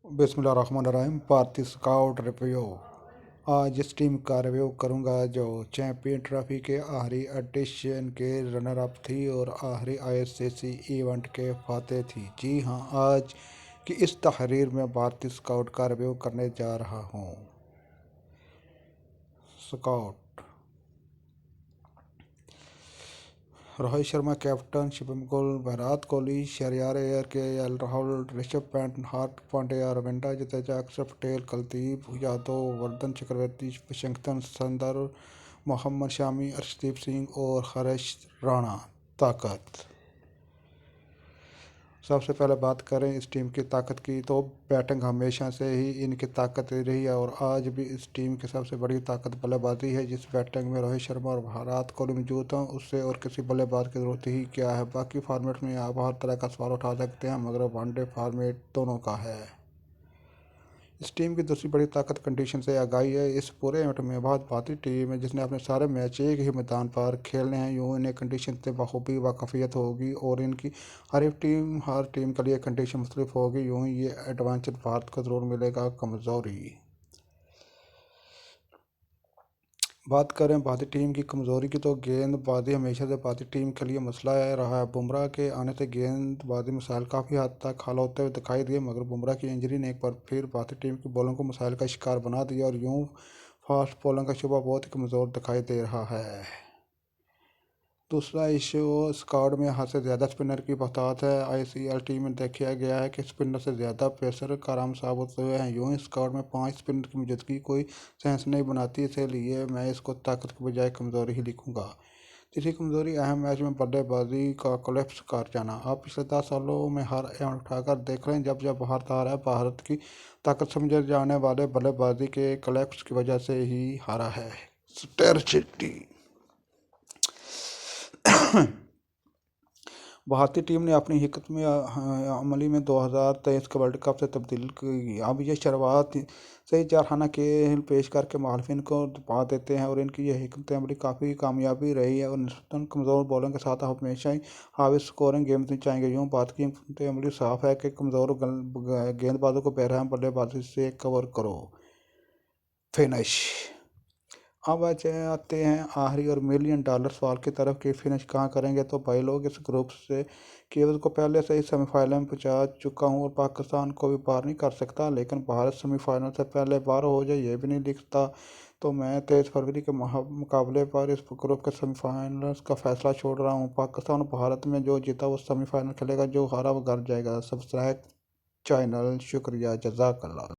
बिस्मिल्लाहिर्रहमानिर्रहीम। भारतीय scout review. आज इस टीम का रिव्यू करूंगा जो चैंपियन ट्रॉफी के आखिरी एडिशन के रनर अप थी और आखिरी आईसीसी इवेंट के फाते थी। जी हां, आज की इस तहरीर में भारतीय स्काउट का रिव्यू करने जा रहा हूं। Squad: Rohit Sharma captain, Shubman Gill, Virat Kohli, Shahryar KL Rahul, Rishabh Pant, Hardik Pandya, Ravindra Jadeja, Axar Patel, Kuldeep Yadav, Vardhan Chakravarthy, Washington Sundar, Mohammed Shami, Arshdeep Singh और हरीश राणा। ताकत: सबसे पहले बात करें इस टीम की ताकत की, तो बैटिंग हमेशा से ही इनकी ताकत रही है और आज भी इस टीम की सबसे बड़ी ताकत बल्लेबाजी है। जिस बैटिंग में रोहित शर्मा और विराट कोहली मौजूद हैं, उससे और किसी बल्लेबाज की जरूरत ही क्या है। बाकी फॉर्मेट में आप हर तरह का सवाल उठा सकते हैं, मगर वनडे फॉर्मेट दोनों का है। इस टीम की दूसरी बड़ी ताकत कंडीशन से आगाही है। इस पूरे इवेंट में बहुत भारतीय टीम है जिसने अपने सारे मैच एक ही मैदान पर खेलने हैं। यूँ इन्हें कंडीशन से बखूबी वाकफियत होगी और इनकी हर टीम के लिए कंडीशन मुख्तलिफ होगी। यूँ ये एडवांचर भारत को ज़रूर मिलेगा। कमज़ोरी: बात करें भारतीय टीम की कमज़ोरी की, तो गेंदबाजी हमेशा से भारतीय टीम के लिए मसला रहा है। बुमराह के आने से गेंदबाजी मसाइल काफ़ी हद तक हल होते हुए दिखाई दिए, मगर बुमराह की इंजरी ने एक बार फिर भारतीय टीम की बॉलिंग को मसाइल का शिकार बना दिया और यूं फास्ट बॉलिंग का शुबा बहुत ही कमज़ोर दिखाई दे रहा है। दूसरा इशू स्क्वाड में हद से ज़्यादा स्पिनर की बहुतायत है। आईसीसी टीम में देखा गया है कि स्पिनर से ज़्यादा पेसर कारआमद साबित हुए हैं। यूं स्क्वाड में 5 स्पिनर की मौजूदगी कोई सेंस नहीं बनाती, इसलिए मैं इसको ताकत के बजाय कमज़ोरी ही लिखूंगा। तीसरी कमज़ोरी अहम मैच में बल्लेबाजी का कोलैप्स कर जाना। आप पिछले 10 सालों में हर इवेंट उठाकर देख लें, जब जब भारत हारा है, भारत की ताकत समझे जाने वाले बल्लेबाजी के कोलैप्स की वजह से ही हारा है। स्ट्रेटजी: भारतीय टीम ने अपनी हिकमत में अमली में 2023 के वर्ल्ड कप से तब्दील की। अब ये शुरुआत से ही जारहाना खेल पेश करके मुखालिफिन को दबा देते हैं और इनकी यह हिकमत अमली काफ़ी कामयाबी रही है और निस्बतन कमज़ोर बॉलिंग के साथ आप हमेशा ही हावी स्कोरिंग गेम नहीं चाहेंगे। यूँ बात की हिकमत अमली साफ है कि कमज़ोर गेंदबाजों को बेरहम बल्लेबाजी से कवर करो। फिनिश: अब आते हैं आखिरी और $1 मिलियन सवाल की तरफ कि फिनिश कहाँ करेंगे। तो भाई लोग, इस ग्रुप से केवल को पहले से ही सेमीफाइनल में पहुंचा चुका हूँ और पाकिस्तान को भी पार नहीं कर सकता, लेकिन भारत सेमीफाइनल से पहले बाहर हो जाए ये भी नहीं दिखता। तो मैं 23 फरवरी के मुकाबले पर इस ग्रुप के सेमीफाइनल का फैसला छोड़ रहा हूँ। पाकिस्तान और भारत में जो जीता वो सेमीफाइनल खेलेगा, जो हारा वो घर जाएगा। Subscribe channel. शुक्रिया, जज़ाकल्लाह।